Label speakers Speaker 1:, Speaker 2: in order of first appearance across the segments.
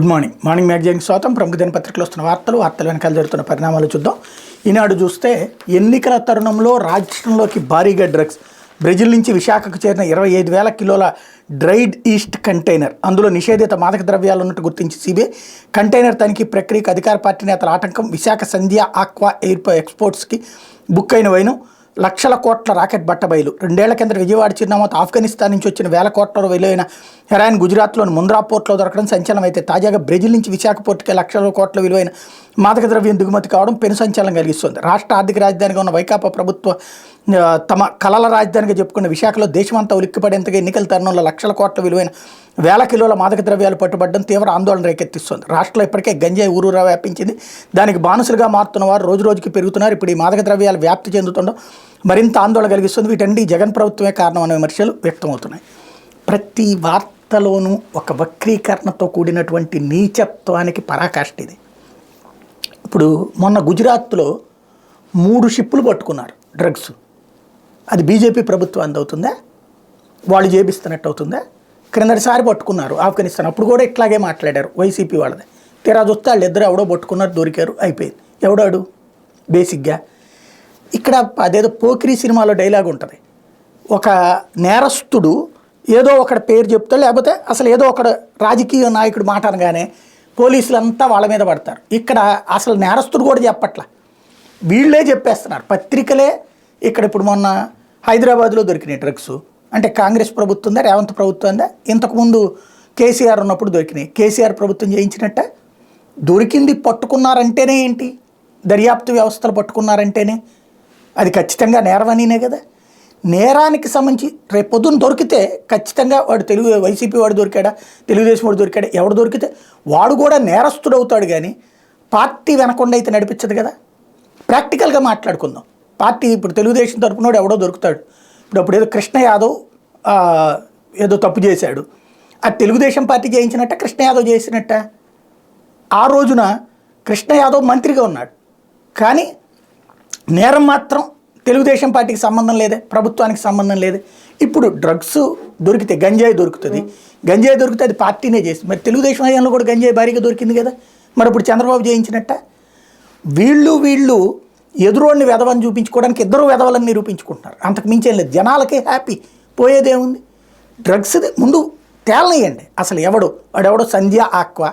Speaker 1: Good morning. Morning మ్యాగజైన్కి స్వాగతం. ప్రముఖ దినపత్రికలు వస్తున్న వార్తలు వెనకాల జరుగుతున్న పరిణామాలు చూద్దాం. ఈనాడు చూస్తే ఎన్నికల తరుణంలో రాష్ట్రంలోకి భారీగా డ్రగ్స్. బ్రెజిల్ నుంచి విశాఖకు చేరిన 25,000 కిలోల డ్రైడ్ ఈస్ట్ కంటైనర్, అందులో నిషేధిత మాదక ద్రవ్యాలు ఉన్నట్టు గుర్తించి సిబిఐ. కంటైనర్ తనిఖీ ప్రక్రియకు అధికార పార్టీ నేతల ఆటంకం. విశాఖ సంధ్య ఆక్వా ఎక్స్పోర్ట్స్కి బుక్ అయిన వైను లక్షల కోట్ల రాకెట్ బట్టబయలు. 2 ఏళ్ల కింద విజయవాడ చిరునామాతో ఆఫ్ఘనిస్తాన్ నుంచి వచ్చిన 1,000 కోట్ల విలువైన హెరాయిన్ గుజరాత్లోని ముంద్రా పోర్ట్లో దొరకడం సంచలనం. అయితే తాజాగా బ్రెజిల్ నుంచి విశాఖ పోర్టుకే లక్షల కోట్ల విలువైన మాదక ద్రవ్యం దిగుమతి కావడం పెను సంచలనం కలిగిస్తుంది. రాష్ట్ర ఆర్థిక రాజధానిగా ఉన్న వైకాపా ప్రభుత్వ తమ కలల రాజధానిగా చెప్పుకున్న విశాఖలో దేశమంతా ఉలిక్కిపడేంతగా ఎన్నికల తరుణంలో లక్షల కోట్ల విలువైన 1,000 కిలోల మాదక ద్రవ్యాలు పట్టుబడడం తీవ్ర ఆందోళన రేకెత్తిస్తుంది. రాష్ట్రంలో ఇప్పటికే గంజాయి ఊరూరా వ్యాపించింది. దానికి బానిసలుగా మారుతున్న వారు రోజు రోజుకి పెరుగుతున్నారు. ఇప్పుడు ఈ మాదక ద్రవ్యాలు వ్యాప్తి చెందుతుండడం మరింత ఆందోళన కలిగిస్తుంది. వీటండి జగన్ ప్రభుత్వమే కారణం అనే విమర్శలు వ్యక్తమవుతున్నాయి. ప్రతి వార్తలోనూ ఒక వక్రీకరణతో కూడినటువంటి నీచత్వానికి పరాకాష్ఠ ఇది. ఇప్పుడు మొన్న గుజరాత్లో 3 షిప్పులు పట్టుకున్నారు డ్రగ్స్. అది బీజేపీ ప్రభుత్వం అందవుతుందా? వాళ్ళు చేపిస్తున్నట్టు అవుతుందా? క్రిందటిసారి పట్టుకున్నారు ఆఫ్ఘనిస్తాన్, అప్పుడు కూడా ఇట్లాగే మాట్లాడారు వైసీపీ వాళ్ళది. తీరా చూస్తే వాళ్ళు ఇద్దరు ఎవడో పట్టుకున్నారు, దొరికారు, అయిపోయింది. ఎవడాడు బేసిక్గా ఇక్కడ అదేదో పోకిరి సినిమాలో డైలాగ్ ఉంటుంది, ఒక నేరస్తుడు ఏదో ఒకటి పేరు చెప్తాడు, లేకపోతే అసలు ఏదో ఒక రాజకీయ నాయకుడు మాట అనగానే పోలీసులంతా వాళ్ళ మీద పడతారు. ఇక్కడ అసలు నేరస్తుడు కూడా చెప్పట్ల, వీళ్ళే చెప్పేస్తున్నారు, పత్రికలే. ఇక్కడ ఇప్పుడు మొన్న హైదరాబాద్లో దొరికినాయి డ్రగ్స్. అంటే కాంగ్రెస్ ప్రభుత్వందా, రేవంత్ ప్రభుత్వందా? ఇంతకుముందు కేసీఆర్ ఉన్నప్పుడు దొరికినాయి. కేసీఆర్ ప్రభుత్వం చేయించినట్ట దొరికింది. పట్టుకున్నారంటేనే ఏంటి, దర్యాప్తు వ్యవస్థలు పట్టుకున్నారంటేనే అది ఖచ్చితంగా నేరమనినే కదా. నేరానికి సంబంధించి రేపు పొద్దున్న దొరికితే ఖచ్చితంగా వాడు వైసీపీ వాడు దొరికాడా, తెలుగుదేశం వాడు దొరికాడా, ఎవడు దొరికితే వాడు కూడా నేరస్తుడు అవుతాడు. కానీ పార్టీ వెనకుండా అయితే నడిపించదు కదా. ప్రాక్టికల్గా మాట్లాడుకుందాం. పార్టీ ఇప్పుడు తెలుగుదేశం తరపునోడు ఎవడో దొరుకుతాడు. ఇప్పుడు ఏదో కృష్ణ యాదవ్ ఏదో తప్పు చేశాడు, అది తెలుగుదేశం పార్టీ చేయించినట్ట, కృష్ణ యాదవ్ చేసినట్ట? ఆ రోజున కృష్ణ యాదవ్ మంత్రిగా ఉన్నాడు, కానీ నేరం మాత్రం తెలుగుదేశం పార్టీకి సంబంధం లేదే, ప్రభుత్వానికి సంబంధం లేదే. ఇప్పుడు డ్రగ్స్ దొరికితే గంజాయి దొరుకుతుంది, గంజాయి దొరికితే అది పార్టీనే చేసింది. మరి తెలుగుదేశం హయాంలో కూడా గంజాయి భారీగా దొరికింది కదా. మరి ఇప్పుడు చంద్రబాబు చేయించినట్ట? వీళ్ళు ఎదురోడిని వెధవని చూపించుకోవడానికి ఇద్దరు వెధవలని నిరూపించుకుంటున్నారు. అంతకు మించేం లేదు. జనాలకే హ్యాపీ, పోయేదేముంది. డ్రగ్స్ ముందు తేలనియండి. అసలు వాడెవడో సంధ్య ఆక్వా,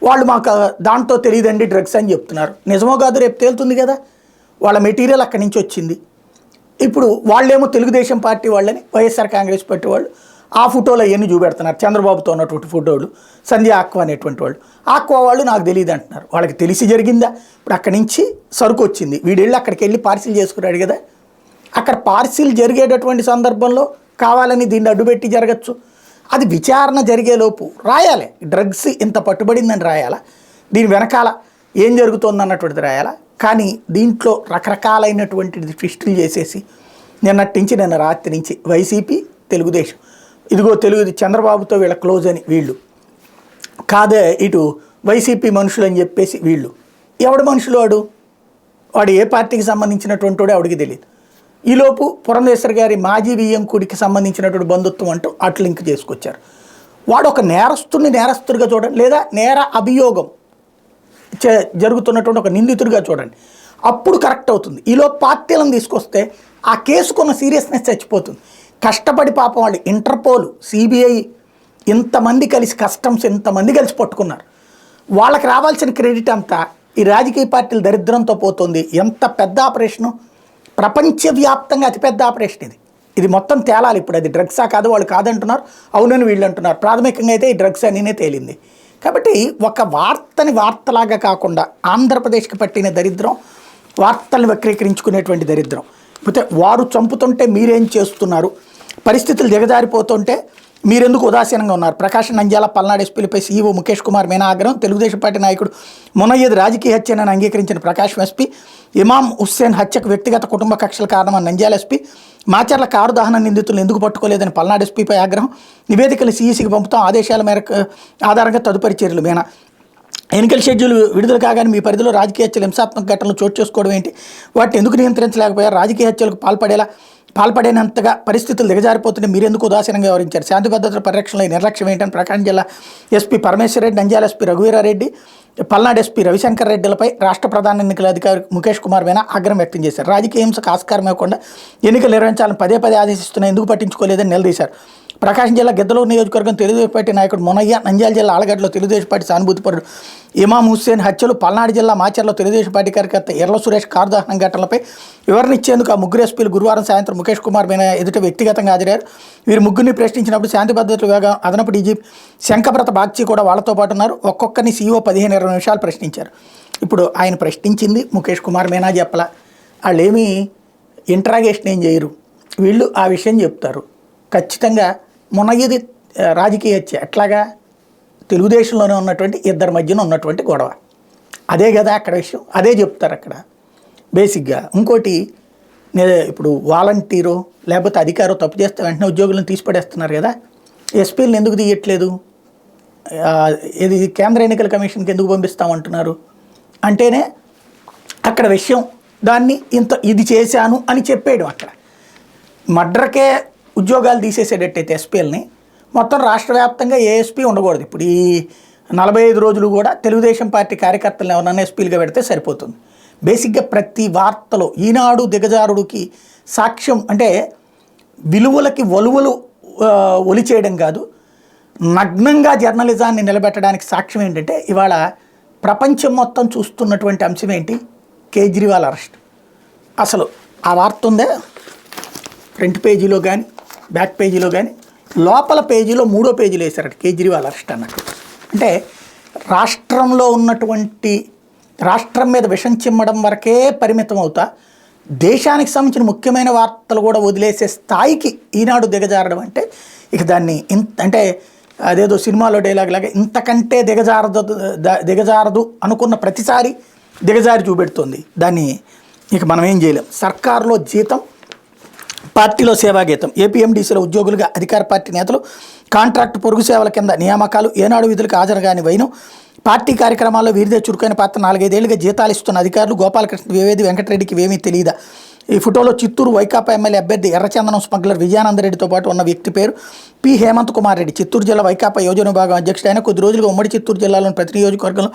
Speaker 1: వాళ్ళు మాకు దాంట్లో తెలియదండి డ్రగ్స్ అని చెప్తున్నారు. నిజమో కాదు రేపు తేలుతుంది కదా. వాళ్ళ మెటీరియల్ అక్కడి నుంచి వచ్చింది. ఇప్పుడు వాళ్ళేమో తెలుగుదేశం పార్టీ వాళ్ళని, వైఎస్ఆర్ కాంగ్రెస్ పార్టీ వాళ్ళు ఆ ఫోటోలు అవన్నీ చూపెడుతున్నారు. చంద్రబాబుతో ఉన్నటువంటి ఫోటోలు, సంధ్య ఆక్వా అనేటువంటి వాళ్ళు. ఆక్వా వాళ్ళు నాకు తెలియదు అంటున్నారు. వాళ్ళకి తెలిసి జరిగిందా? ఇప్పుడు అక్కడి నుంచి సరుకు వచ్చింది, వీడెళ్ళి అక్కడికి వెళ్ళి పార్సిల్ చేసుకున్నాడు కదా. అక్కడ పార్సిల్ జరిగేటటువంటి సందర్భంలో కావాలని దీన్ని అడ్డుపెట్టి జరగచ్చు. అది విచారణ జరిగేలోపు రాయాలి. డ్రగ్స్ ఇంత పట్టుబడిందని రాయాలా, దీని వెనకాల ఏం జరుగుతుంది అన్నటువంటిది రాయాలా. కానీ దీంట్లో రకరకాలైనటువంటి ట్విస్టులు చేసేసి నిన్న రాత్రి నుంచి వైసీపీ, తెలుగుదేశం, ఇదిగో చంద్రబాబుతో వీళ్ళ క్లోజ్ అని వీళ్ళు, కాదే ఇటు వైసీపీ మనుషులు అని చెప్పేసి వీళ్ళు. ఎవడు మనుషులు? వాడు ఏ పార్టీకి సంబంధించినటువంటి వాడు ఎవడికి తెలియదు. ఈలోపు పురంధేశ్వర్ గారి మాజీ వియ్యంకుడికి సంబంధించినటువంటి బంధుత్వం అంటూ అట్లు లింక్ చేసుకొచ్చారు. వాడు ఒక నేరస్తుడిగా చూడండి, లేదా నేర అభియోగం జరుగుతున్నటువంటి ఒక నిందితుడిగా చూడండి, అప్పుడు కరెక్ట్ అవుతుంది. ఈలోపు పార్టీలను తీసుకొస్తే ఆ కేసుకున్న సీరియస్నెస్ చచ్చిపోతుంది. కష్టపడి పాపం వాళ్ళు ఇంటర్పోల్, సిబిఐ ఇంతమంది కలిసి, కస్టమ్స్ ఇంతమంది కలిసి పట్టుకున్నారు. వాళ్ళకి రావాల్సిన క్రెడిట్ అంతా ఈ రాజకీయ పార్టీల దరిద్రంతో పోతుంది. ఎంత పెద్ద ఆపరేషను, ప్రపంచవ్యాప్తంగా అతిపెద్ద ఆపరేషన్ ఇది మొత్తం తేలాలి. ఇప్పుడు అది డ్రగ్సా కాదు, వాళ్ళు కాదంటున్నారు, అవునని వీళ్ళు అంటున్నారు. ప్రాథమికంగా అయితే ఈ డ్రగ్స్ అనినే తేలింది. కాబట్టి ఒక వార్తని వార్తలాగా కాకుండా ఆంధ్రప్రదేశ్కి పట్టిన దరిద్రం, వార్తల్ని వక్రీకరించుకునేటువంటి దరిద్రం. అయితే వారు చంపుతుంటే మీరేం చేస్తున్నారు, పరిస్థితులు దిగజారిపోతుంటే మీరెందుకు ఉదాసీనంగా ఉన్నారు? ప్రకాశం, నంద్యాల, పల్నాడు ఎస్పీలపై సీఈఓ ముఖేష్ కుమార్ మీనా ఆగ్రహం. తెలుగుదేశం పార్టీ నాయకుడు మునయ్యది రాజకీయ హత్యనని అంగీకరించిన ప్రకాశం ఎస్పీ. ఇమాం హుస్సేన్ హత్యకు వ్యక్తిగత కుటుంబ కక్షల కారణమని నంద్యాల ఎస్పీ. మాచర్ల కారు దహన నిందితులను ఎందుకు పట్టుకోలేదని పల్నాడు ఎస్పీపై ఆగ్రహం. నివేదికలు సీఈసీకి పంపుతాం, ఆదేశాల మేరకు ఆధారంగా తదుపరి చర్యలు. మీనా ఎన్నికల షెడ్యూల్ విడుదల కాగానే మీ పరిధిలో రాజకీయ హత్యలు, హింసాత్మక ఘటనలు చోటు చేసుకోవడం ఏంటి? వాటిని ఎందుకు నియంత్రించలేకపోయారు? రాజకీయ హత్యలకు పాల్పడేలా పాల్పడేనంతగా పరిస్థితులు దిగజారిపోతుంటే మీరెందుకు ఉదాసీనంగా వ్యవహరించారు? శాంతి భద్రతల పరిరక్షణలో నిర్లక్ష్యం ఏంటని ప్రకాశం జిల్లా SP Parameshwar Reddy, Nandyal SP Raghuveera Reddy, Palnadu SP Ravishankar రెడ్డిలపై రాష్ట్ర ప్రధాన ఎన్నికల అధికారి ముఖేష్ కుమార్ మీనా ఆగ్రహం వ్యక్తం చేశారు. రాజకీయ హింసకు ఆస్కారం ఇవ్వకుండా ఎన్నికలు నిర్వహించాలని పదే పదే ఆదేశిస్తున్నా ఎందుకు పట్టించుకోలేదని నిలదీశారు. ప్రకాశం జిల్లా గిద్దలూరు నియోజకవర్గం తెలుగుదేశం పార్టీ నాయకుడు మునయ్య, నంద్యాల జిల్లా ఆలగడ్డలో తెలుగుదేశం పార్టీ సానుభూతిపరుడు ఇమాం హుస్సేన్ హత్యలు, పల్నాడు జిల్లా మాచర్లో తెలుగుదేశం పార్టీ కార్యకర్త ఎర్ల సురేష్ కారు దహనం ఘటనలపై వివరణ ఇచ్చేందుకు ఆ ముగ్గురు ఎస్పీలు గురువారం సాయంత్రం ముఖేష్ కుమార్ మీనా ఎదుట వ్యక్తిగతంగా హాజరయ్యారు. వీరు ముగ్గురిని ప్రశ్నించినప్పుడు శాంతి భద్రతల విభాగం అదనపు డీజీ శంఖభ్రత బాగ్చి కూడా వాళ్ళతో పాటు ఉన్నారు. ఒక్కొక్కరిని సీఈఓ 15-20 నిమిషాలు ప్రశ్నించారు. ఇప్పుడు ఆయన ప్రశ్నించింది ముఖేష్ కుమార్ మీనా చెప్పలా, వాళ్ళు ఏమీ ఇంట్రాగేషన్ ఏం చేయరు, వీళ్ళు ఆ విషయం చెప్తారు. ఖచ్చితంగా మునయ్యది రాజకీయ హత్య, ఎట్లాగా తెలుగుదేశంలోనే ఉన్నటువంటి ఇద్దరి మధ్యన ఉన్నటువంటి గొడవ, అదే కదా అక్కడ విషయం, అదే చెప్తారు అక్కడ బేసిక్గా. ఇంకోటి ఇప్పుడు వాలంటీరో లేకపోతే అధికారో తప్పు చేస్తే వెంటనే ఉద్యోగులను తీసిపడేస్తున్నారు కదా, ఎస్పీలను ఎందుకు తీయట్లేదు, ఇది కేంద్ర ఎన్నికల కమిషన్కి ఎందుకు పంపిస్తామంటున్నారు అంటేనే అక్కడ విషయం. దాన్ని ఇది చేశాను అని చెప్పేయడం, అక్కడ మడ్రకే ఉద్యోగాలు తీసేసేటట్టయితే ఎస్పీలని మొత్తం రాష్ట్ర వ్యాప్తంగా ఏ ఎస్పీ ఉండకూడదు. ఇప్పుడు ఈ 45 రోజులు కూడా తెలుగుదేశం పార్టీ కార్యకర్తలను ఎవరన్నా ఎస్పీలుగా పెడితే సరిపోతుంది. బేసిక్గా ప్రతి వార్తలో ఈనాడు దిగజారుడికి సాక్ష్యం అంటే విలువలకి వలువలు ఒలిచేయడం కాదు, నగ్నంగా జర్నలిజాన్ని నిలబెట్టడానికి సాక్ష్యం ఏంటంటే ఇవాళ ప్రపంచం మొత్తం చూస్తున్నటువంటి అంశం ఏంటి, కేజ్రీవాల్ అరెస్ట్. అసలు ఆ వార్త ఉందే ఫ్రంట్ పేజీలో కానీ బ్యాక్ పేజీలో కానీ, లోపల పేజీలో 3వ పేజీలో వేశారట కేజ్రీవాల్ అరెస్ట్ అన్నట్టు. అంటే రాష్ట్రంలో ఉన్నటువంటి రాష్ట్రం మీద విషం చిమ్మడం వరకే పరిమితం అవుతా దేశానికి సంబంధించిన ముఖ్యమైన వార్తలు కూడా వదిలేసే స్థాయికి ఈనాడు దిగజారడం అంటే ఇక దాన్ని అంటే అదేదో సినిమాలో డైలాగ్ లాగా ఇంతకంటే దిగజారదు అనుకున్న ప్రతిసారి దిగజారి చూపెడుతుంది. దాన్ని ఇక మనం ఏం చేయలేం. సర్కారులో జీతం, పార్టీలో సేవాగీతం. ఏపీఎండీసీలో ఉద్యోగులుగా అధికార పార్టీ నేతలు కాంట్రాక్ట్ పొరుగు సేవల కింద నియామకాలు, ఏనాడు విధులకు హాజరుగాని వైనం, పార్టీ కార్యక్రమాల్లో వీరిదే చురుకైన పాత్ర, 4-5 ఏళ్లుగా జీతాలు ఇస్తున్న అధికారులు గోపాలకృష్ణ ద్వివేది వెంకటరెడ్డికి ఏమీ తెలియదా. ఈ ఫోటోలో చిత్తూరు వైకాపా ఎమ్మెల్యే అభ్యర్థి ఎర్రచందనం స్మగ్లర్ విజయానందరెడ్డితో పాటు ఉన్న వ్యక్తి పేరు పి హేమంత్ కుమార్ రెడ్డి. చిత్తూరు జిల్లా వైకాపా యోజన విభాగం అధ్యక్షుడైన కొద్ది రోజులుగా ఉమ్మడి చిత్తూరు జిల్లాలోని ప్రతి నియోజకవర్గంలో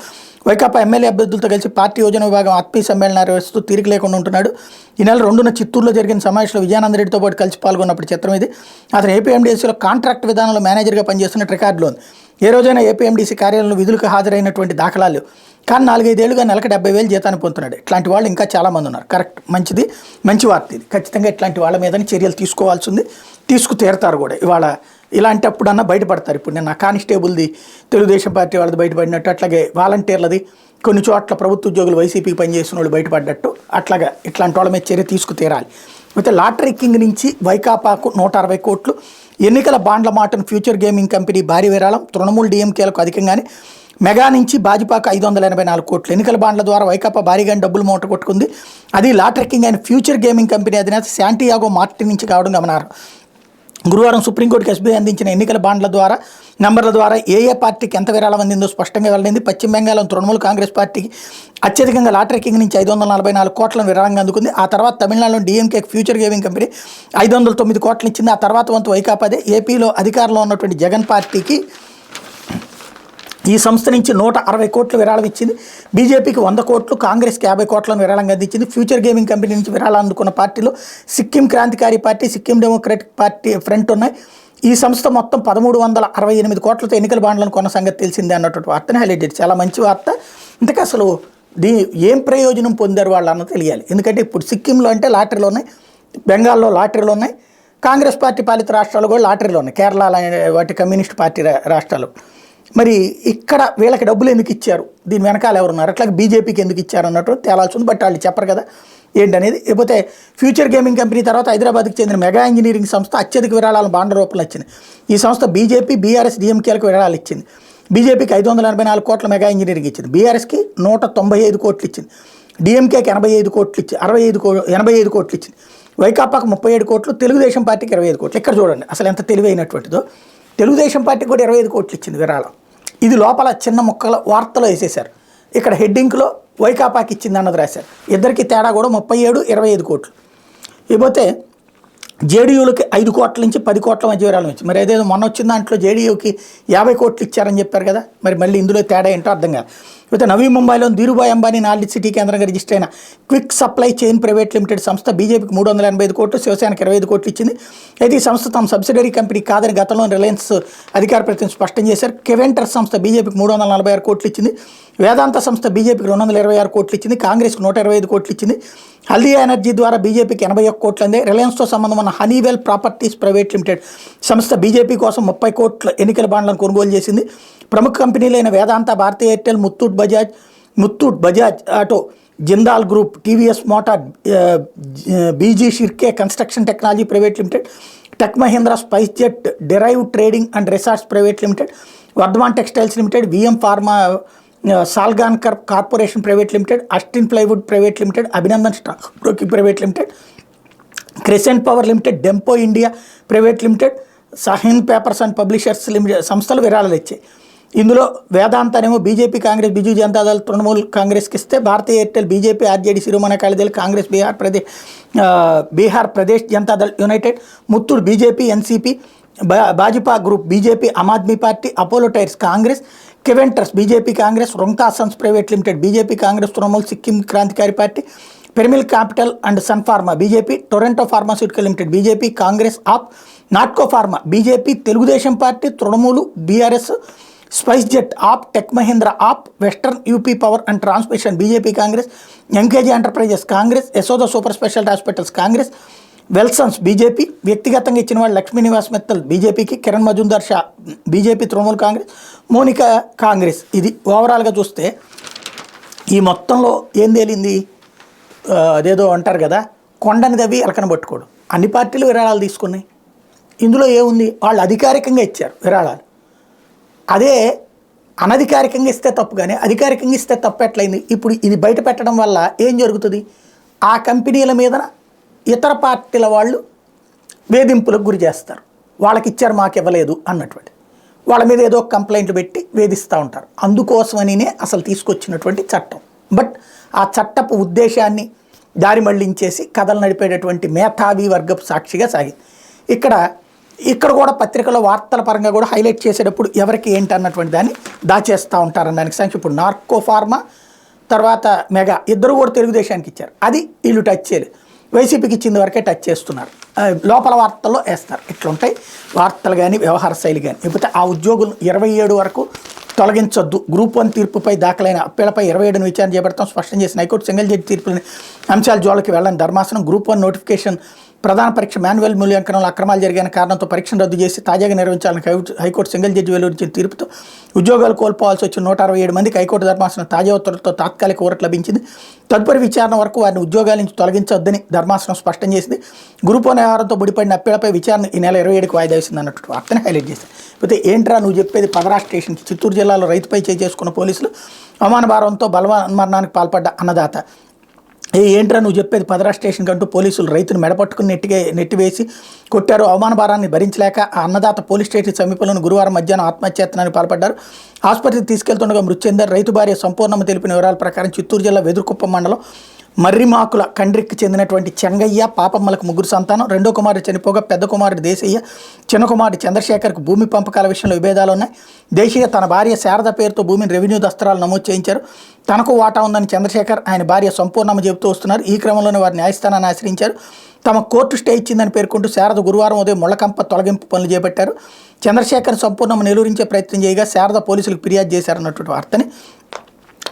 Speaker 1: వైకాపా ఎమ్మెల్యే అభ్యర్థులతో కలిసి పార్టీ యోజన విభాగం ఆత్మీయ సమ్మేళనం నిర్వహిస్తూ తీరిక లేకుండా ఉంటున్నాడు. ఈ నెల 2న చిత్తూరులో జరిగిన సమావేశంలో విజయానందరెడ్డితో పాటు కలిసి పాల్గొన్నప్పుడు చిత్రం ఇది. అతను ఏపీఎండీసీలో కాంట్రాక్ట్ విధానంలో మేనేజర్గా పనిచేస్తున్న రికార్డులో ఉంది. ఏ రోజైనా ఏపీఎండీసీ కార్యాలయంలో విధులకు హాజరైనటువంటి దాఖలాలు, కానీ 4-5 ఏళ్లుగా నెలకు 70,000 జీతాన్ని పొందుతున్నాడు. ఇట్లాంటి వాళ్ళు ఇంకా చాలామంది ఉన్నారు. కరెక్ట్, మంచిది, మంచి వార్త ఇది. ఖచ్చితంగా ఇట్లాంటి వాళ్ళ మీదని చర్యలు తీసుకోవాల్సి ఉంది, తీసుకుతీరుతారు కూడా. ఇవాళ ఇలాంటప్పుడన్నా బయటపడతారు. ఇప్పుడు నేను కానిస్టేబుల్ది తెలుగుదేశం పార్టీ వాళ్ళది బయటపడినట్టు, అట్లాగే వాలంటీర్లది కొన్ని చోట్ల ప్రభుత్వ ఉద్యోగులు వైసీపీకి పనిచేసిన వాళ్ళు బయటపడ్డట్టు, అట్లాగా ఇట్లాంటి వాళ్ళ మీద చర్య తీసుకుతీరాలి. అయితే లాటరీ కింగ్ నుంచి వైకాపాకు 160 కోట్లు, ఎన్నికల బాండ్ల మాటను ఫ్యూచర్ గేమింగ్ కంపెనీ భారీ విరాళం, తృణమూల్ డీఎంకేలకు అధికంగానే మెగా నుంచి భాజపాకు 584 కోట్లు. ఎన్నికల బాండ్ల ద్వారా వైకాపా భారీగానే డబ్బులు మూట కొట్టుకుంది. అది లాటరీ కింగ్ అయిన ఫ్యూచర్ గేమింగ్ కంపెనీ అధినేత శాంటియాగో మార్టిన్ నుంచి కావడం గమనార్హం. గురువారం సుప్రీంకోర్టుకి ఎస్బీఐ అందించిన ఎన్నికల బాండ్ల ద్వారా నంబర్ల ద్వారా ఏ పార్టీకి ఎంత విరాళం అందిందో స్పష్టంగా వెల్లడింది. పశ్చిమ బెంగాల్లోని తృణమూల్ కాంగ్రెస్ పార్టీకి అత్యధికంగా లాటరీ కింగ్ నుంచి 544 కోట్లను విరాళంగా అందుకుంది. ఆ తర్వాత తమిళనాడులోని డీఎంకే ఫ్యూచర్ గేమింగ్ కంపెనీ 509 కోట్లు ఇచ్చింది. ఆ తర్వాత వంతు వైకాపాదే. ఏపీలో అధికారంలో ఉన్నటువంటి జగన్ పార్టీకి ఈ సంస్థ నుంచి 160 కోట్లు విరాళం ఇచ్చింది. బీజేపీకి 100 కోట్లు, కాంగ్రెస్కి 50 కోట్లను విరాళంగా అందించింది. ఫ్యూచర్ గేమింగ్ కంపెనీ నుంచి విరాళం అందుకున్న పార్టీలో Sikkim Krantikari party, Sikkim democratic party front ఉన్నాయి. ఈ సంస్థ మొత్తం 1368 కోట్లతో ఎన్నికల బాండ్లను కొన్న సంగతి తెలిసిందే అన్నటువంటి వార్తని హైలైట్ చేసి చాలా మంచి వార్త. ఇంతకు అసలు ఏం ప్రయోజనం పొందారు వాళ్ళు అన్నది తెలియాలి. ఎందుకంటే ఇప్పుడు సిక్కింలో అంటే లాటరీలు ఉన్నాయి, బెంగాల్లో లాటరీలు ఉన్నాయి, కాంగ్రెస్ పార్టీ పాలిత రాష్ట్రాలు కూడా లాటరీలు ఉన్నాయి, కేరళ వాటి కమ్యూనిస్ట్ పార్టీ రాష్ట్రాలు. మరి ఇక్కడ వీళ్ళకి డబ్బులు ఎందుకు ఇచ్చారు, దీని వెనకాల ఎవరున్నారు, అట్లాగే బీజేపీకి ఎందుకు ఇచ్చారు అన్నట్టు తేలాల్సి ఉంది. బట్ వాళ్ళు చెప్పరు కదా ఏంటనేది. లేకపోతే ఫ్యూచర్ గేమింగ్ కంపెనీ తర్వాత హైదరాబాద్కి చెందిన మెగా ఇంజనీరింగ్ సంస్థ అత్యధిక విరాళాలను బాండ్ల రూపంలో ఇచ్చింది. ఈ సంస్థ బీజేపీ, బీఆర్ఎస్, డీఎంకేలకు విరాళాలు ఇచ్చింది. బీజేపీకి 584 కోట్ల మెగా ఇంజనీరింగ్ ఇచ్చింది, బీఆర్ఎస్కి 195 కోట్లు ఇచ్చింది, డీఎంకేకి 85 కోట్లు ఇచ్చింది, 85 కోట్లు ఇచ్చింది, వైకాపాకు 37 కోట్లు, తెలుగుదేశం పార్టీకి 25 కోట్లు. ఇక్కడ చూడండి అసలు ఎంత తెలివైనటువంటిదో. తెలుగుదేశం పార్టీకి కూడా 25 కోట్లు ఇచ్చింది విరాళం. ఇది లోపల చిన్న ముక్కల వార్తలో వేసేశారు. ఇక్కడ హెడ్డింగ్లో వైకాపాకి ఇచ్చింది అన్నది రాశారు. ఇద్దరికి తేడా కూడా 37, 25 కోట్లు. ఇకపోతే జేడీయూలకి 5 కోట్ల నుంచి 10 కోట్ల మధ్య విరాళం ఇచ్చి, మరి అదేదో మొన్న వచ్చిన దాంట్లో జేడీయూకి 50 కోట్లు ఇచ్చారని చెప్పారు కదా, మరి మళ్ళీ ఇందులో తేడా ఏంటో అర్థం కాదు. అయితే నవీ ముంబైలో ధీరుభాయ్ అంబానీ నాలెడ్జ్ సిటీ కేంద్రంగా రిజిస్టర్ అయిన quick supply chain private limited సంస్థ బీజేపీకి 385 కోట్లు, శివసేనకి 25 కోట్లు ఇచ్చింది. అయితే ఈ సంస్థ తమ సబ్సిడరీ కంపెనీ కాదని గతంలో రిలయన్స్ అధికార ప్రతినిధి స్పష్టం చేశారు. కెవెంటర్ సంస్థ బీజేపీకి 346 కోట్లు ఇచ్చింది. వేదాంత సంస్థ బీజేపీకి 226 కోట్లు ఇచ్చింది. కాంగ్రెస్కి 125 కోట్లు ఇచ్చింది. హల్దియా ఎనర్జీ ద్వారా బీజేపీకి 81 కోట్లు అందే. రిలయన్స్తో సంబంధం ఉన్న హనీవెల్ ప్రాపర్టీస్ ప్రైవేట్ లిమిటెడ్ సంస్థ బీజేపీ కోసం 30 కోట్ల ఎన్నికల బాండ్లను కొనుగోలు చేసింది. ప్రముఖ కంపెనీలైన Vedanta, Bharatiya Airtel, Muthoot Bajaj auto, Jindal group, TVS motor, BG Shirke construction technology private limited, tech Mahindra, spice jet, derive trading and resorts private limited, Vardhman textiles limited, VM pharma, Salgaocar corporation private limited, Astin plywood private limited, Abhinandan stock broking private limited, crescent power limited, Dempo India private limited, సహిన్ papers and publishers limited సంస్థలు విరాళాలు ఇచ్చాయి. ఇందులో వేదాంతనేమో BJP, Congress, Biju Janata Dal, Trinamool కాంగ్రెస్కి ఇస్తే, భారతీయ Airtel BJP, RJD, Shiromani Akali Dal, Congress, Bihar Pradesh Janata Dal United, Muthoot BJP, NCP, Bhajapa group BJP, Aam Aadmi party, Apollo tyres Congress, కెవెంటర్స్ BJP Congress, రొంకా Sons private limited BJP Congress, Trinamool, Sikkim Krantikari party, పెరిమిల్ capital and sun pharma BJP, Toronto pharmaceutical limited BJP, Congress, AAP, Natco pharma BJP, Telugu Desam party, Trinamool, BRS, spice jet AAP, tech Mahindra AAP, western UP power and transmission BJP Congress, MKG enterprises Congress, Yashoda super speciality hospitals Congress, Welsons BJP, వ్యక్తిగతంగా ఇచ్చిన వాళ్ళు లక్ష్మీ నివాస్ మిత్తల్ బీజేపీకి, Kiran Mazumdar Shaw BJP, Trinamool Congress, Monika Congress. ఇది ఓవరాల్గా చూస్తే ఈ మొత్తంలో ఏం తేలింది, అదేదో అంటారు కదా, కొండని దవ్వి ఎలకన పట్టుకోవడం. అన్ని పార్టీలు విరాళాలు తీసుకున్నాయి. ఇందులో ఏముంది, వాళ్ళు అధికారికంగా ఇచ్చారు విరాళాలు. అదే అనధికారికంగా ఇస్తే తప్పు, కానీ అధికారికంగా ఇస్తే తప్పు ఎట్లయింది. ఇప్పుడు ఇది బయట పెట్టడం వల్ల ఏం జరుగుతుంది, ఆ కంపెనీల మీద ఇతర పార్టీల వాళ్ళు వేధింపులకు గురి చేస్తారు. వాళ్ళకి ఇచ్చారు మాకు ఇవ్వలేదు అన్నటువంటి వాళ్ళ మీద ఏదో కంప్లైంట్లు పెట్టి వేధిస్తూ ఉంటారు. అందుకోసమనినే అసలు తీసుకొచ్చినటువంటి చట్టం. బట్ ఆ చట్టపు ఉద్దేశాన్ని దారి మళ్లించేసి కథలు నడిపేటటువంటి మేధావి వర్గపు సాక్షిగా సాగింది. ఇక్కడ కూడా పత్రికలో వార్తల పరంగా కూడా హైలైట్ చేసేటప్పుడు ఎవరికి ఏంటి అన్నటువంటి దాన్ని దాచేస్తూ ఉంటారని దానికి సాక్షి. ఇప్పుడు నార్కో ఫార్మా తర్వాత మెగా ఇద్దరు కూడా తెలుగుదేశానికి ఇచ్చారు. అది వీళ్ళు టచ్ చేయలేదు. వైసీపీకి ఇచ్చింది వరకే టచ్ చేస్తున్నారు. లోపల వార్తల్లో వేస్తారు. ఇట్లుంటాయి వార్తలు కానీ వ్యవహార శైలి కానీ. లేకపోతే ఆ ఉద్యోగులు 27 వరకు తొలగించొద్దు. గ్రూప్ 1 తీర్పుపై దాఖలైన అప్పీలపై 27న విచారణ చేపడతాం స్పష్టం చేసిన హైకోర్టు. సింగిల్ జడ్జి తీర్పులని అంశాల జోళ్ళకి వెళ్ళని ధర్మాసనం. గ్రూప్ 1 నోటిఫికేషన్ ప్రధాన పరీక్ష మాన్యువల్ మూల్యాంకనంలో అక్రమాలు జరిగిన కారణంతో పరీక్షను రద్దు చేసి తాజాగా నిర్వహించాలని హైకోర్టు సింగిల్ జడ్జి వెలువరించిన తీర్పుతో ఉద్యోగాలు కోల్పోవాల్సి వచ్చిన 167 మందికి హైకోర్టు ధర్మాసనం తాజా ఉత్తర్వులతో తాత్కాలిక ఊరట లభించింది. తదుపరి విచారణ వరకు వారిని ఉద్యోగాల నుంచి తొలగించొద్దని ధర్మాసనం స్పష్టం చేసింది. గ్రూప్ 1 వ్యవహారంతో ముడిపడిన అప్పీలపై విచారణ ఈ నెల 27కి వాయిదా వేసింది అన్నట్టు వార్తని హైలైట్ చేశారు. అయితే ఏంట్రా నువ్వు చెప్పేది, పదరా స్టేషన్కి చిత్తూరు జిల్లాలో రైతుపై చేసుకున్న పోలీసులు అవమాన భారంతో బలవన్మరణానికి పాల్పడ్డ అన్నదాత. ఏంట్రా నువ్వు చెప్పేది, పదరా స్టేషన్కి అంటూ పోలీసులు రైతును మెడపట్టుకుని నెట్టివేసి కొట్టారు. అవమాన భారాన్ని భరించలేక ఆ అన్నదాత పోలీస్ స్టేషన్ సమీపంలోని గురువారం మధ్యాహ్నం ఆత్మహత్యాయత్నానికి పాల్పడ్డారు. ఆసుపత్రికి తీసుకెళ్తుండగా మృతి చెందారు. రైతు భార్య సంపూర్ణమ్మ తెలిపిన వివరాల ప్రకారం చిత్తూరు జిల్లా వెదురుకుప్పం మండలం మర్రిమాకుల కండ్రికి చెందినటువంటి చెంగయ్య, పాపమ్మలకు 3 సంతానం. రెండో కుమారుడు చనిపోగా పెద్ద కుమారుడు దేశయ్య, చిన్న కుమారుడు చంద్రశేఖర్కు భూమి పంపకాల విషయంలో విభేదాలు ఉన్నాయి. దేశయ్య తన భార్య శారద పేరుతో భూమిని రెవెన్యూ దస్త్రాలు నమోదు చేయించారు. తనకు వాటా ఉందని చంద్రశేఖర్ ఆయన భార్య సంపూర్ణమ్మ చెబుతూ వస్తున్నారు. ఈ క్రమంలోనే వారి న్యాయస్థానాన్ని ఆశ్రయించారు. తమ కోర్టు స్టే ఇచ్చిందని పేర్కొంటూ శారద గురువారం ఉదయం ముళ్ళకంప తొలగింపు పనులు చేపట్టారు. చంద్రశేఖర్ సంపూర్ణమ్మ నిలువరించే ప్రయత్నం చేయగా శారద పోలీసులకు ఫిర్యాదు చేశారన్నటువంటి వార్తని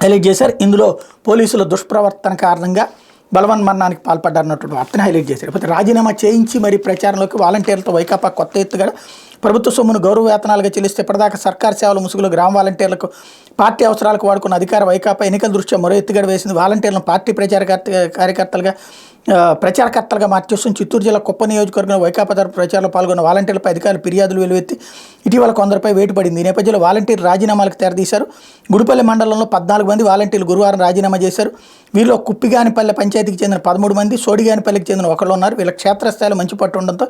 Speaker 1: హైలైట్ చేశారు. ఇందులో పోలీసుల దుష్ప్రవర్తన కారణంగా బలవన్మరణానికి పాల్పడ్డారన్నటువంటి వార్తని హైలైట్ చేశారు. లేకపోతే రాజీనామా చేయించి మరి ప్రచారంలోకి వాలంటీర్లతో వైకాపా కొత్త ఎత్తుగడ. ప్రభుత్వ సొమ్మును గౌరవ వేతనాలుగా చెల్లిస్తే ఇప్పటిదాకా సర్కార్ సేవల ముసుగులో గ్రామ వాలంటీర్లకు పార్టీ అవసరాలకు వాడుకున్న అధికార వైకాపా ఎన్నికల దృష్ట్యా మరో ఎత్తుగడ వేసింది. వాలంటీర్లను పార్టీ ప్రచారకర్తలుగా మార్చేస్తుంది. చిత్తూరు జిల్లా కుప్ప నియోజకవర్గంలో వైకాపా తరపు ప్రచారంలో పాల్గొన్న వాలంటీర్లపై అధికారులు ఫిర్యాదులు వెలువెత్తి ఇటీవల కొందరిపై వేటు పడింది. ఈ నేపథ్యంలో వాలంటీర్ రాజీనామాలకు తెరదీశారు. గుడిపల్లి మండలంలో 14 మంది వాలంటీర్లు గురువారం రాజీనామా చేశారు. వీరిలో కుప్పిగానిపల్లె పంచాయతీకి చెందిన 13 మంది, సోడిగానిపల్లికి చెందిన ఒకళ్ళు ఉన్నారు. వీళ్ళ క్షేత్రస్థాయిలో మంచి పట్టు ఉండడంతో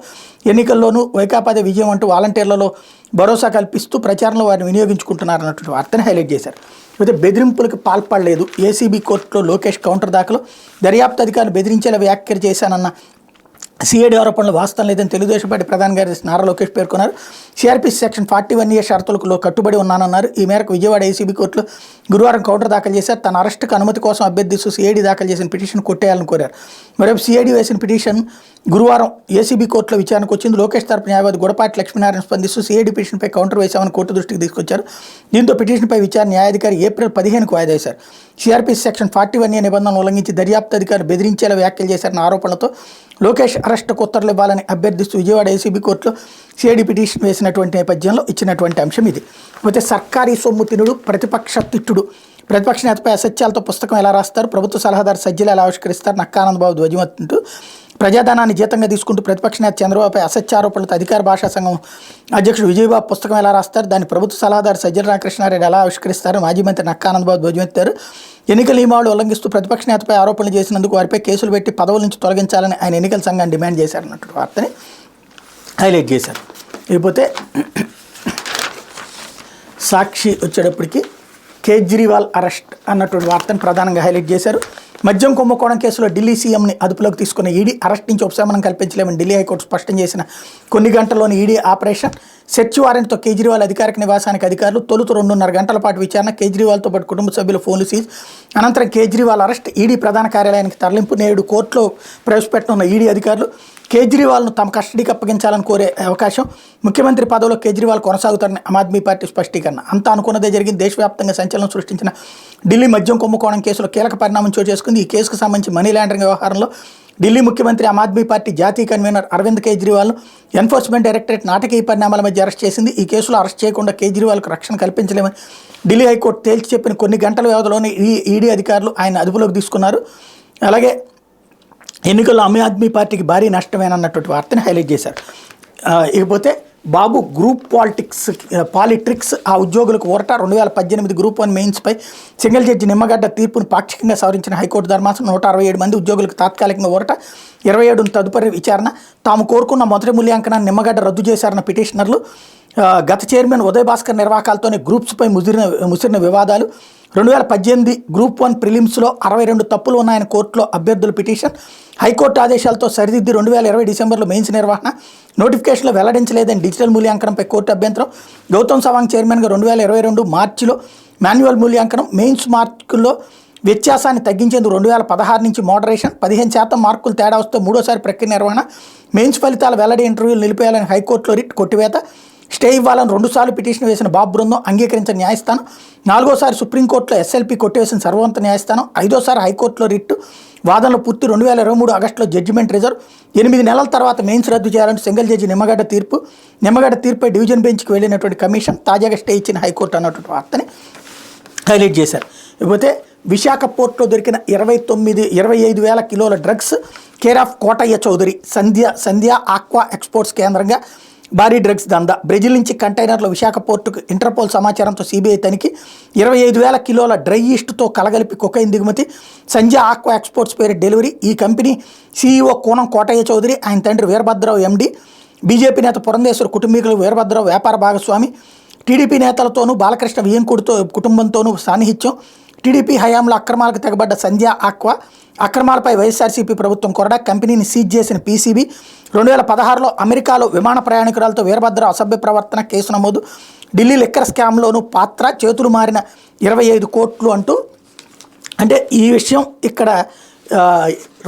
Speaker 1: ఎన్నికల్లోనూ వైకాపాదే విజయం అంటూ వాలంటీర్లలో భరోసా కల్పిస్తూ ప్రచారంలో వారిని వినియోగించుకుంటున్నారు అన్నటువంటి వార్తని హైలైట్ చేశారు. అయితే బెదిరింపులకు పాల్పడలేదు. ఏసీబీ కోర్టులో లోకేష్ కౌంటర్ దాఖలు. దర్యాప్తు అధికారులు బెదిరించేలా వ్యాఖ్యలు చేశానన్న సిఐడి ఆరోపణలు వాస్తవం లేదని తెలుగుదేశం పార్టీ ప్రధాన కార్యదర్శి నారా లోకేష్ పేర్కొన్నారు. సిఆర్పిసి సెక్షన్ 41A షరతులకు కట్టుబడి ఉన్నానన్నారు. ఈ మేరకు విజయవాడ ఏసీబీ కోర్టులో గురువారం కౌంటర్ దాఖలు చేశారు. తన అరెస్టుకు అనుమతి కోసం అభ్యర్థిస్తూ సిఐడి దాఖలు చేసిన పిటిషన్ కొట్టేయాలని కోరారు. మరోవైపు సిఐడి వేసిన పిటిషన్ గురువారం ఏసీబీ కోర్టులో విచారణకు వచ్చింది. లోకేష్ తరపు న్యాయవాది గుడపాటి లక్ష్మీనారాయణ స్పందిస్తూ సిఐడి పిటిషన్పై కౌంటర్ వేశామని కోర్టు దృష్టికి తీసుకొచ్చారు. దీంతో పిటిషన్పై విచారణ న్యాయాధికారి ఏప్రిల్ 15కు వాయిదా వేశారు. సిఆర్పిసి సెక్షన్ 41A నిబంధనలు ఉల్లంఘించి దర్యాప్తు అధికారులు బెదిరించేలా వ్యాఖ్యలు చేశారన్న ఆరోపణలతో లోకేష్ అరెస్టుకు ఉత్తర్వులు ఇవ్వాలని అభ్యర్థిస్తూ విజయవాడ ఏసీబీ కోర్టులో సిఐడి పిటిషన్ వేసినటువంటి నేపథ్యంలో ఇచ్చినటువంటి అంశం ఇది. అయితే సర్కారీ సొమ్ము తినుడు, ప్రతిపక్ష తిట్టుడు, ప్రతిపక్ష నేతపై అసత్యాలతో పుస్తకం ఎలా రాస్తారు, ప్రభుత్వ సలహాదారు సజ్జలు ఎలా ఆవిష్కరిస్తారు, నక్కానందబాబు ధ్వజమెత్తుతూ ప్రజాధనాన్ని జీతంగా తీసుకుంటూ ప్రతిపక్ష నేత చంద్రబాబుపై అసత్యారోపణలతో అధికార భాషా సంఘం అధ్యక్షుడు విజయబాబు పుస్తకం ఎలా రాస్తారు, దాన్ని ప్రభుత్వ సలహాదారు సజ్జల రామకృష్ణారెడ్డి ఎలా ఆవిష్కరిస్తారు, మాజీ మంత్రి నక్కానందబాబు ధ్వజమెత్తారు. ఎన్నికల నియమావళి ఉల్లంఘిస్తూ ప్రతిపక్ష నేతపై ఆరోపణలు చేసినందుకు వారిపై కేసులు పెట్టి పదవుల నుంచి తొలగించాలని ఆయన ఎన్నికల సంఘాన్ని డిమాండ్ చేశారన్నట్టు వార్తని హైలైట్ చేశారు. ఇకపోతే సాక్షి వచ్చేటప్పటికి కేజ్రీవాల్ అరెస్ట్ అన్నటువంటి వార్తను ప్రధానంగా హైలైట్ చేశారు. మద్యం కుంభకోణం కేసులో ఢిల్లీ సీఎంని అదుపులోకి తీసుకున్న ఈడీ అరెస్ట్ నుంచి ఉపశమనం కల్పించలేమని ఢిల్లీ హైకోర్టు స్పష్టం చేసిన కొన్ని గంటల్లోని ఈడీ ఆపరేషన్ సెర్చ్ వారెంట్తో కేజ్రీవాల్ అధికారిక నివాసానికి అధికారులు తొలుత 2.5 గంటల పాటు విచారణ, కేజ్రీవాల్తో పాటు కుటుంబ సభ్యుల ఫోన్లు సీజ్, అనంతరం కేజ్రీవాల్ అరెస్ట్, ఈడీ ప్రధాన కార్యాలయానికి తరలింపు. నేడు కోర్టులో ప్రవేశపెట్టనున్న ఈడీ అధికారులు కేజ్రీవాల్ను తమ కస్టడీకి అప్పగించాలని కోరే అవకాశం. ముఖ్యమంత్రి పదవిలో కేజ్రీవాల్ కొనసాగుతారని ఆమ్ ఆద్మీ పార్టీ స్పష్టీకరణ. అంతా అనుకున్నదే జరిగింది. దేశవ్యాప్తంగా సంచలనం సృష్టించిన ఢిల్లీ మద్యం కుంభకోణం కేసులో కీలక పరిణామం చోటు చేసుకుంది. ఈ కేసుకు సంబంధించి మనీ లాండరింగ్ వ్యవహారంలో ఢిల్లీ ముఖ్యమంత్రి ఆమ్ ఆద్మీ పార్టీ జాతీయ కన్వీనర్ అరవింద్ కేజ్రీవాల్ను ఎన్ఫోర్స్మెంట్ డైరెక్టరేట్ నాటకీయ పరిణామాల మధ్య అరెస్ట్ చేసింది. ఈ కేసులో అరెస్ట్ చేయకుండా కేజ్రీవాల్కు రక్షణ కల్పించలేమని ఢిల్లీ హైకోర్టు తేల్చి చెప్పిన కొన్ని గంటల వ్యవధిలోనే ఈడీ అధికారులు ఆయన అదుపులోకి తీసుకున్నారు. అలాగే ఎన్నికల్లో ఆమ్ ఆద్మీ పార్టీకి భారీ నష్టమేనన్నటువంటి వార్తని హైలైట్ చేశారు. ఇకపోతే బాబు గ్రూప్ పాలిట్రిక్స్ ఆ ఉద్యోగులకు ఊరట. 2018 గ్రూప్ 1 మెయిన్స్పై సింగిల్ జడ్జి నిమ్మగడ్డ తీర్పును పాక్షికంగా సవరించిన హైకోర్టు ధర్మాసనం 167 మంది ఉద్యోగులకు తాత్కాలికంగా ఊరట. 27 తదుపరి విచారణ. తాము కోరుకున్న మొదటి మూల్యాంకనాన్ని నిమ్మగడ్డ రద్దు చేశారన్న పిటిషనర్లు. గత చైర్మన్ ఉదయ్ భాస్కర్ నిర్వాకాలతోనే గ్రూప్స్పై ముసిరిన వివాదాలు. 2018 గ్రూప్ 1 ప్రిలిమ్స్లో 62 తప్పులు ఉన్నాయని కోర్టులో అభ్యర్థుల పిటిషన్. హైకోర్టు ఆదేశాలతో సరిదిద్ది 2020 డిసెంబర్లో మెయిన్స్ నిర్వహణ. నోటిఫికేషన్లో వెల్లడించలేదని డిజిటల్ మూల్యాంకనంపై కోర్టు అభ్యంతరం. గౌతమ్ సవాంగ్ చైర్మన్గా 2022 మార్చిలో మాన్యువల్ మూల్యాంకనం. మెయిన్స్ మార్కుల్లో వ్యత్యాసాన్ని తగ్గించేందుకు 2016 నుంచి మోడరేషన్. 15% మార్కులు తేడా వస్తే మూడోసారి ప్రక్రియ నిర్వహణ. మెయిన్స్ ఫలితాల వెల్లడి ఇంటర్వ్యూలు నిలిపేయాలని హైకోర్టులో రిట్ కొట్టివేత. స్టే ఇవ్వాలని 2 సార్లు పిటిషన్ వేసిన బాబు బృందం అంగీకరించిన న్యాయస్థానం. 4వసారి సుప్రీంకోర్టులో ఎస్ఎల్పీ కొట్టివేసిన సర్వోన్నత న్యాయస్థానం. 5వసారి హైకోర్టులో రిట్ వాదనలు పూర్తి. 2023 ఆగస్టులో జడ్జిమెంట్ రిజర్వ్. 8 నెలల తర్వాత మెయిన్స్ రద్దు చేయాలంటూ సింగిల్ జడ్జి నిమ్మగడ్డ తీర్పు. నిమ్మగడ్డ తీర్పుపై డివిజన్ బెంచ్కి వెళ్ళినటువంటి కమిషన్ తాజాగా స్టే ఇచ్చిన హైకోర్టు అన్నటువంటి వార్తని హైలైట్ చేశారు. ఇకపోతే విశాఖ పోర్టులో దొరికిన 25,000 కిలోల drugs care of Kotayya Chowdary. Sandhya Aqua Exports కేంద్రంగా భారీ డ్రగ్స్ దందా. బ్రెజిల్ నుంచి కంటైనర్లో విశాఖ పోర్టుకు ఇంటర్పోల్ సమాచారంతో సిబిఐ తనిఖీ. 25,000 కిలోల డ్రై ఈస్ట్తో కలగలిపి కొకైన్ దిగుమతి. సంధ్య ఆక్వా ఎక్స్పోర్ట్స్ పేరు డెలివరీ. ఈ కంపెనీ సీఈఓ కోనం కోటయ్య చౌదరి, ఆయన తండ్రి వీరభద్రరావు ఎండి. బీజేపీ నేత పురంధేశ్వర కుటుంబీకులు వీరభద్రరావు వ్యాపార భాగస్వామి. టీడీపీ నేతలతోనూ బాలకృష్ణ వియ్యంకుడితో కుటుంబంతోనూ సాన్నిహిత్యం. టీడీపీ హయాంలో అక్రమాలకు తెగబడ్డ సంధ్య ఆక్వా అక్రమాలపై వైఎస్ఆర్సీపీ ప్రభుత్వం కొరడా. కంపెనీని సీజ్ చేసిన పీసీబీ. 2016లో అమెరికాలో విమాన ప్రయాణికురాలతో వీరభద్రరావు అసభ్య ప్రవర్తన కేసు నమోదు. ఢిల్లీ లిక్కర్ స్కామ్లోనూ పాత్ర. చేతులు మారిన 25 కోట్లు అంటూ. అంటే ఈ విషయం ఇక్కడ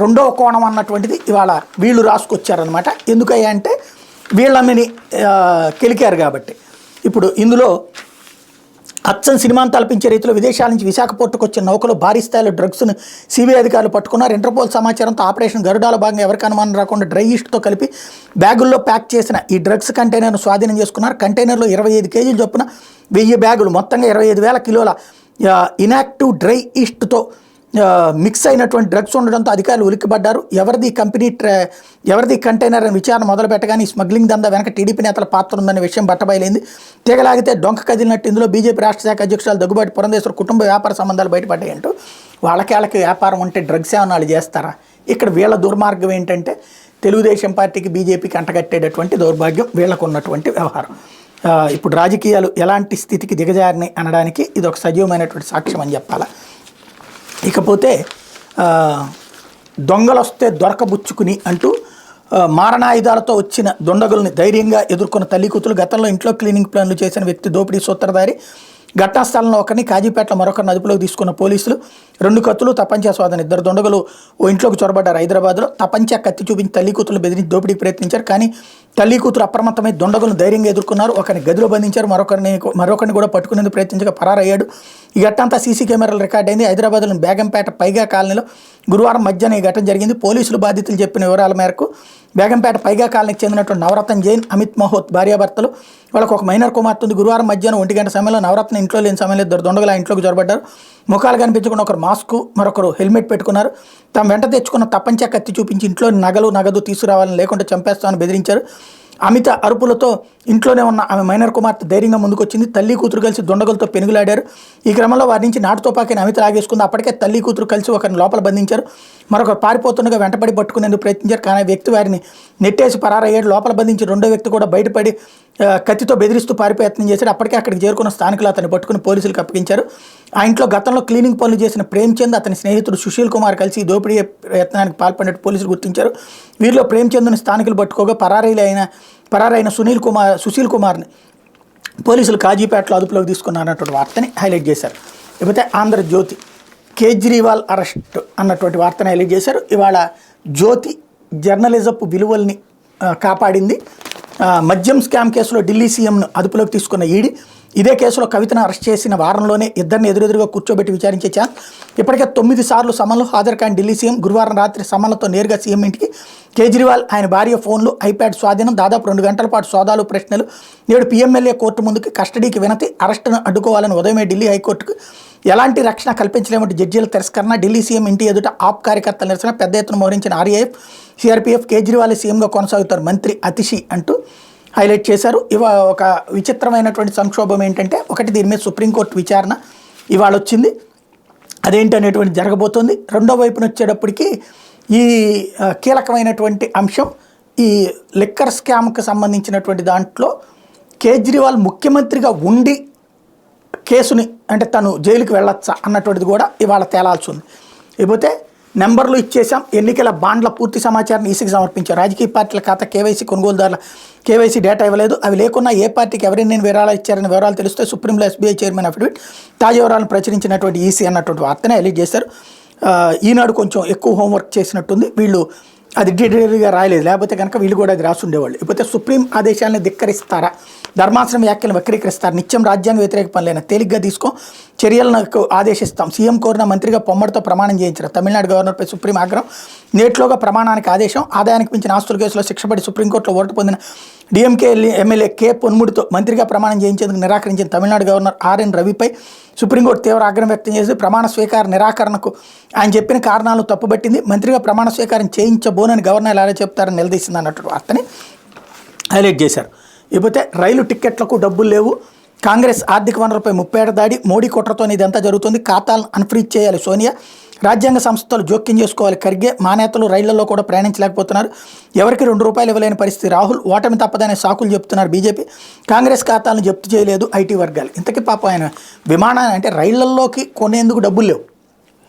Speaker 1: రెండవ కోణం అన్నటువంటిది ఇవాళ వీళ్ళు రాసుకొచ్చారనమాట. ఎందుకయ్యా అంటే వీళ్ళని కెలికారు కాబట్టి. ఇప్పుడు ఇందులో అచ్చం సినిమాను తలపించే రీతిలో విదేశాల నుంచి విశాఖ పోర్టుకు వచ్చిన నౌకలో భారీ స్థాయిలో డ్రగ్స్ను సిబిఐ అధికారులు పట్టుకున్నారు. ఇంటర్పోల్ సమాచారంతో ఆపరేషన్ గరుడాల భాగంగా ఎవరికి అనుమానం రాకుండా డ్రై ఈస్ట్తో కలిపి బ్యాగుల్లో ప్యాక్ చేసిన ఈ డ్రగ్స్ కంటైనర్ను స్వాధీనం చేసుకున్నారు. కంటైనర్లో 25 కేజీలు చొప్పున 1000 బ్యాగులు, మొత్తంగా 25,000 కిలోల ఇనాక్టివ్ డ్రై ఈస్ట్తో మిక్స్ అయినటువంటి డ్రగ్స్ ఉండడంతో అధికారులు ఉలిక్కిపడ్డారు. ఎవరిది కంటైనర్ అని విచారణ మొదలు పెట్టగానే ఈ స్మగ్లింగ్ దందా వెనక టీడీపీ నేతల పాత్ర ఉందనే విషయం బట్టబయలైంది. తీగలాగితే డొంక కదిలినట్టు ఇందులో బీజేపీ రాష్ట్ర శాఖ అధ్యక్షురాలు దగ్గుబాటి పురంధేశ్వర కుటుంబ వ్యాపార సంబంధాలు బయటపడ్డాయంటూ. వాళ్ళకి వ్యాపారం ఉంటే డ్రగ్స్ ఏమన్నా వాళ్ళు చేస్తారా? ఇక్కడ వీళ్ళ దుర్మార్గం ఏంటంటే తెలుగుదేశం పార్టీకి బీజేపీకి అంటగట్టేటటువంటి దౌర్భాగ్యం వీళ్ళకు ఉన్నటువంటి వ్యవహారం. ఇప్పుడు రాజకీయాలు ఎలాంటి స్థితికి దిగజారినాయి అనడానికి ఇది ఒక సజీవమైనటువంటి సాక్ష్యం అని చెప్పాలా. ఇకపోతే దొంగలు వస్తే దొరకబుచ్చుకుని అంటూ మారణాయుధాలతో వచ్చిన దుండగుల్ని ధైర్యంగా ఎదుర్కొన్న తల్లి కూతురు. గతంలో ఇంట్లో క్లీనింగ్ ప్లాన్లు చేసిన వ్యక్తి దోపిడీ సూత్రధారి. ఘటనా స్థలంలో ఒకరిని, కాజీపేటలో మరొకరిని అదుపులోకి తీసుకున్న పోలీసులు. 2 కత్తులు, తపంచా స్వాధీనం. 2 దుండగులు ఓ ఇంట్లోకి చొరబడ్డారు హైదరాబాద్లో. తపంచా కత్తి చూపించి తల్లి కూతురు బెదిరించి దోపిడీకి ప్రయత్నించారు. కానీ తల్లి కూతురు అప్రమత్తమై దుండగులను ధైర్యంగా ఎదుర్కొన్నారు. ఒకరిని గదిలో బంధించారు, మరొకరిని కూడా పట్టుకునేందుకు ప్రయత్నించగా పరారయ్యాడు. ఈ ఘటన అంతా సీసీ కెమెరాలు రికార్డ్ అయింది. హైదరాబాద్లోని బేగంపేట పైగా కాలనీలో గురువారం మధ్యాహ్నం ఈ ఘటన జరిగింది. పోలీసులు బాధితులు చెప్పిన వివరాల మేరకు బేగంపేట పైగా కాలనీకి చెందినటువంటి నవరత్న జైన్, అమిత్ మహోత్ భార్యాభర్తలు. వాళ్ళకు ఒక మైనర్ కుమార్తె ఉంది. గురువారం మధ్యాహ్నం 1 గంట సమయంలో నవరత్న ఇంట్లో లేని సమయంలో 2 దుండగులు ఆ ఇంట్లోకి జొరబడ్డారు. ముఖాలు కనిపించకుండా ఒకరు మాస్కు, మరొకరు హెల్మెట్ పెట్టుకున్నారు. తమ వెంట తెచ్చుకున్న తపంచా కత్తి చూపించి ఇంట్లో నగదు తీసుకురావాలని, లేకుంటే చంపేస్తామని బెదిరించారు. అమిత అరుపులతో ఇంట్లోనే ఉన్న ఆమె మైనర్ కుమార్తె ధైర్యంగా ముందుకొచ్చింది. తల్లి కూతురు కలిసి దుండగులతో పెనుగులాడారు. ఈ క్రమంలో వారి నుంచి నాటు తుపాకీని అమిత లాగేసుకుంది. అప్పటికే తల్లి కూతురు కలిసి ఒకరిని లోపల బంధించారు. మరొకరు పారిపోతుండగా వెంటపడి పట్టుకునేందుకు ప్రయత్నించారు. కానీ వ్యక్తి వారిని నెట్టేసి పరారయ్యాడు. లోపల బంధించి రెండో వ్యక్తి కూడా బయటపడి కత్తితో బెదిరిస్తూ పారిపోయే యత్నం చేశాడు. అప్పటికే అక్కడికి చేరుకున్న స్థానికులు అతన్ని పట్టుకుని పోలీసులకు అప్పగించారు. ఆ ఇంట్లో గతంలో క్లీనింగ్ పనులు చేసిన ప్రేమ్చంద్, అతని స్నేహితుడు సుశీల్ కుమార్ కలిసి దోపిడీ యత్నానికి పాల్పడినట్టు పోలీసులు గుర్తించారు. వీరిలో ప్రేమ్చంద్ని స్థానికులు పట్టుకోగా పరారైన సుశీల్ కుమార్ని పోలీసులు కాజీపేటలో అదుపులోకి తీసుకున్నారన్నటువంటి వార్తని హైలైట్ చేశారు. లేకపోతే ఆంధ్రజ్యోతి కేజ్రీవాల్ అరెస్ట్ అన్నటువంటి వార్తని హైలైట్ చేశారు. ఇవాళ జ్యోతి జర్నలిజపు విలువల్ని కాపాడింది. మద్యం స్కామ్ కేసులో ఢిల్లీ సీఎంను అదుపులోకి తీసుకున్న ఈడీ. ఇదే కేసులో కవితను అరెస్ట్ చేసిన వారంలోనే ఇద్దరిని ఎదురెదురుగా కూర్చోబెట్టి విచారించే ఛాన్స్. ఇప్పటికే 9 సార్లు సమన్లు హాజరు కాని ఢిల్లీ సీఎం గురువారం రాత్రి సమన్లతో నేరుగా సీఎం ఇంటికి. కేజ్రీవాల్, ఆయన భార్య ఫోన్లు, ఐప్యాడ్ స్వాధీనం. దాదాపు 2 గంటల పాటు సోదాలు, ప్రశ్నలు. నేడు పీఎంఎల్ఏ కోర్టు ముందుకి కస్టడీకి వినతి. అరెస్టును అడ్డుకోవాలని ఉదయమే ఢిల్లీ హైకోర్టుకు. ఎలాంటి రక్షణ కల్పించలేమంటే జడ్జీల తిరస్కరణ. ఢిల్లీ సీఎం ఇంటి ఎదుట ఆప్ కార్యకర్తల నిరసన. పెద్ద ఎత్తున మోహరించిన ఆర్ఏఎఫ్, సిఆర్పీఎఫ్. కేజ్రీవాల్ సీఎంగా కొనసాగుతారు మంత్రి అతిషి అంటూ హైలైట్ చేశారు. ఒక విచిత్రమైనటువంటి సంక్షోభం ఏంటంటే, ఒకటి దీని మీద సుప్రీంకోర్టు విచారణ ఇవాళ వచ్చింది. అదేంటి అనేటువంటి జరగబోతోంది. రెండో వైపున వచ్చేటప్పటికి ఈ కీలకమైనటువంటి అంశం, ఈ లిక్కర్ స్కామ్కి సంబంధించినటువంటి దాంట్లో కేజ్రీవాల్ ముఖ్యమంత్రిగా ఉండి కేసుని, అంటే తను జైలుకి వెళ్ళొచ్చా అన్నటువంటిది కూడా ఇవాళ తేలాల్సి ఉంది. లేకపోతే నెంబర్లు ఇచ్చేసాం, ఎన్నికల బాండ్ల పూర్తి సమాచారాన్ని ఈసీకి సమర్పించారు. రాజకీయ పార్టీల ఖాతా కేవైసీ, కొనుగోలుదారుల కేవైసీ డేటా ఇవ్వలేదు. అవి లేకున్నా ఏ పార్టీకి ఎవరైనా వివరాలు ఇచ్చారనే వివరాలు తెలిస్తే సుప్రీంలో ఎస్బీఐ చైర్మన్ అఫిడవిట్. తాజా వివరాలను ప్రచురించినటువంటి ఈసీ అన్నటువంటి వార్తనే హైలైట్ చేశారు. ఈనాడు కొంచెం ఎక్కువ హోంవర్క్ చేసినట్టుంది. వీళ్ళు అది డీటెయిల్గా రాయలేదు, లేకపోతే కనుక వీళ్ళు కూడా అది రాసి ఉండేవాళ్ళు. లేకపోతే సుప్రీం ఆదేశాలను ధిక్కరిస్తారా, ధర్మాసనం వ్యాఖ్యలను వక్రీకరిస్తారు, నిత్యం రాజ్యాంగ వ్యతిరేక పనులైన తేలిగ్గా తీసుకో, చర్యలకు ఆదేశిస్తాం. సీఎం కోరిన మంత్రిగా పొమ్మడితో ప్రమాణం చేయించారు. తమిళనాడు గవర్నర్పై సుప్రీం ఆగ్రహం. నేట్లోగా ప్రమాణానికి ఆదేశం. ఆదాయానికి మించిన ఆస్తుల కేసులో శిక్షపడి సుప్రీంకోర్టులో ఓటు పొందిన డీఎంకే ఎమ్మెల్యే కే పొన్ముడితో మంత్రిగా ప్రమాణం చేయించేందుకు నిరాకరించిన తమిళనాడు గవర్నర్ ఆర్ఎన్ రవిపై సుప్రీంకోర్టు తీవ్ర ఆగ్రహం వ్యక్తం చేసి ప్రమాణ స్వీకార నిరాకరణకు ఆయన చెప్పిన కారణాలను తప్పుబట్టింది. మంత్రిగా ప్రమాణ స్వీకారం చేయించబోనని గవర్నర్ ఎలా చెప్తారని నిలదీసింది అన్నట్టు వార్తని హైలైట్ చేశారు. ఇకపోతే రైలు టిక్కెట్లకు డబ్బులు లేవు, కాంగ్రెస్ ఆర్థిక వనరులపై 30 ఏళ్ల దాడి, మోడీ కుట్రతో ఇదంతా జరుగుతుంది, ఖాతాలను అన్ఫ్రీజ్ చేయాలి సోనియా, రాజ్యాంగ సంస్థలు జోక్యం చేసుకోవాలి ఖర్గే, మా నేతలు రైళ్లలో కూడా ప్రయాణించలేకపోతున్నారు, ఎవరికి ₹2 ఇవ్వలేని పరిస్థితి రాహుల్, ఓటమి తప్పదనే సాకులు చెప్తున్నారు బీజేపీ, కాంగ్రెస్ ఖాతాలను జప్తు చేయలేదు ఐటీ వర్గాలు. ఇంతకీ పాపం ఆయన విమానాన్ని, అంటే రైళ్లలోకి కొనేందుకు డబ్బులు లేవు,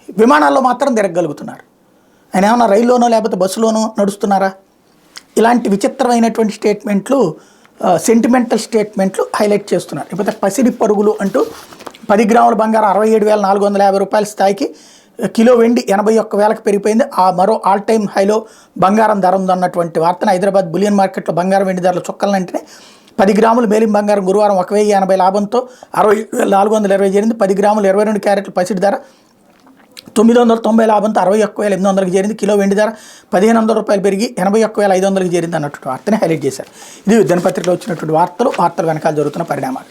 Speaker 1: విమానాల్లో మాత్రం తిరగలుగుతున్నారు. ఆయన ఏమన్నా రైల్లోనో లేకపోతే బస్సులోనో నడుస్తున్నారా? ఇలాంటి విచిత్రమైనటువంటి స్టేట్మెంట్లు, సెంటిమెంటల్ స్టేట్మెంట్లు హైలైట్ చేస్తున్నారు. లేకపోతే పసిడి పరుగులు అంటూ 10 గ్రాముల బంగారం ₹67,450 స్థాయికి, కిలో వెండి 81,000కి పెరిగిపోయింది. ఆ మరో ఆల్ టైమ్ హైలో బంగారం ధర ఉందన్నటువంటి వార్తను హైదరాబాద్ బులియన్ మార్కెట్లో బంగారం వెండి ధరలు చుక్కలంటేనే 10 గ్రాముల మేలిం బంగారం గురువారం 1,080 లాభంతో 60,420 చేరింది. 10 గ్రాములు 22 క్యారెట్ల పసిడి ధర 990 లాభంతో 61,800కి చేరింది. కిలో వెండి ధర ₹1,500 పెరిగి 81,500కి చేరింది అన్నట్టు వార్తని హైలైట్ చేశారు. ఇది దినపత్రికలో వచ్చినటువంటి వార్తలు వెనకాల జరుగుతున్న పరిణామాలు.